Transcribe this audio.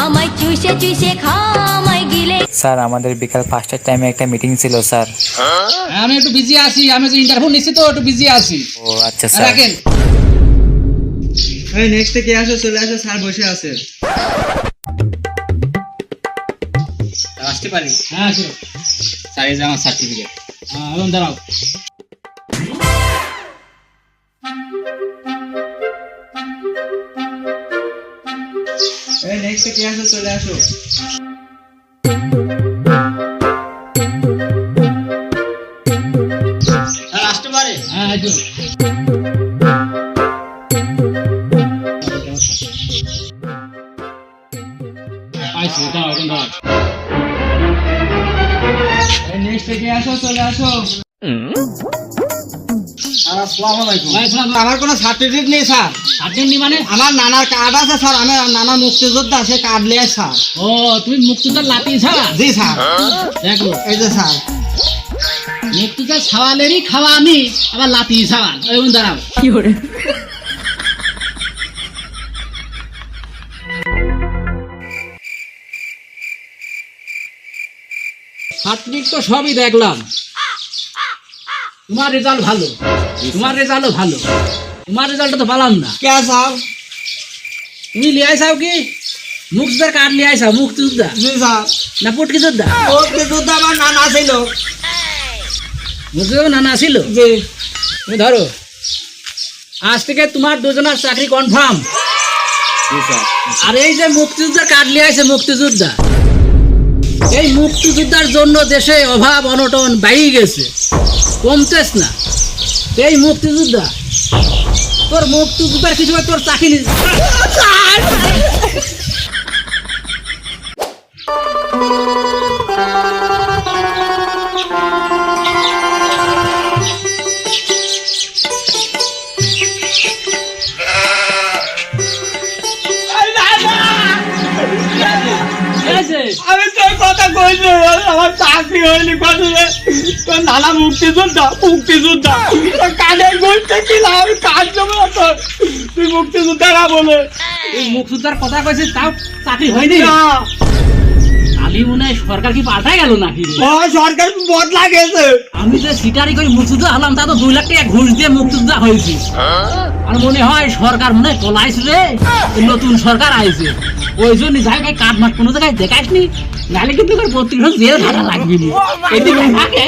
আমায় চুষে চুষে খাও আমায় গিলে। স্যার আমাদের বিকাল 5টার টাইমে একটা মিটিং ছিল স্যার। আমি একটু বিজি আছি, আমি যে ইন্টারভিউ নিচ্ছি তো একটু বিজি আছি। ও আচ্ছা স্যার। রাখেন। এই নেক্সট থেকে আসো, চলে আসো, স্যার বসে আছে। আসতে পারি? হ্যাঁ আসো। স্যার এই যে আমার সার্টিফিকেট। হ্যাঁ এখন দাঁড়াও। এই নেক্সট থেকে আসো, চলে আসো। স্যার আসতে পারে? হ্যাঁ আসো। আইসো দাঁড়াও, এখন দাঁড়াও। এই নেক্সট থেকে আসো, চলে আসো। স্যার আসসালামু আলাইকুম। আমার কোনো সার্টিফিকেট নেই স্যার। সার্টিফিকেট নি মানে? আমার নানার কার্ড আছে স্যার, আমার নানা মুক্তিযোদ্ধা, সে কার্ড নিয়ে স্যার। ও তুমি মুক্তিযোদ্ধার লাতি ছাড়া? জি স্যার। দেখো এই যে স্যার। মুক্তিযোদ্ধার ছাওয়ালেরই খাওয়া আমি, আবার লাতি ছাওয়াল। এখন দাঁড়াও। কি করে? সার্টিফিকেট তো সবই দেখলাম, তোমার রেজাল্ট ভালো, তোমার রেজাল্টও ভালো, তোমার রেজাল্টটা তো পালাম না। কে স্যার? তুমি লিয়ে আইসাও কি মুক্তিযোদ্ধার কার্ড লিয়ে আইসাও? মুক্তিযোদ্ধা জি স্যার। না পটকি যোদ্ধা? মুক্তিযোদ্ধা আমার নানা ছিল। মুক্তিযোদ্ধা নানা ছিল? জি। তুমি ধরো, আজ থেকে তোমার দুজনের চাকরি কনফার্ম। আর এই যে মুক্তিযোদ্ধার কার্ড লিয়ে আইছে মুক্তিযোদ্ধা, এই মুক্তিযোদ্ধার জন্য দেশে অভাব অনটন বাইরে গেছে, কমতেছ না। এই মুক্তিযোদ্ধা, তোর মুক্তিযোদ্ধার কিছু তোর চাকরি আমি তোর কথা কইছি, আমার চাকরি হয়নি কতদিন। তোর নানা মুক্তিযোদ্ধা, মুক্তিযোদ্ধা তোর কানে বলতে কিনা, আমি কাজ জমা তোর, তুই মুক্তিযোদ্ধা না বলে। এই মুক্তিযোদ্ধার কথা কইছিস, তাও চাকরি হয়নি? আমি মনে হয় সরকার কি পাল্টাই গেল নাকি? সরকার বদলা গেছে। আমি যে সিটারি করে মুক্তিযোদ্ধা হলাম, তা তো 2 লাখ টাকা ঘুষ দিয়ে মুক্তিযোদ্ধা হয়েছি। আর মনে হয় সরকার মনে হয় পলাইছে রে, নতুন সরকার আইছে, ওই জন্য যাই ভাই কাঠ মাঠ কোনো জায়গায় দেখাসনি, নাহলে কিন্তু 32 জেল খাটা লাগবে। এদিকে থাকে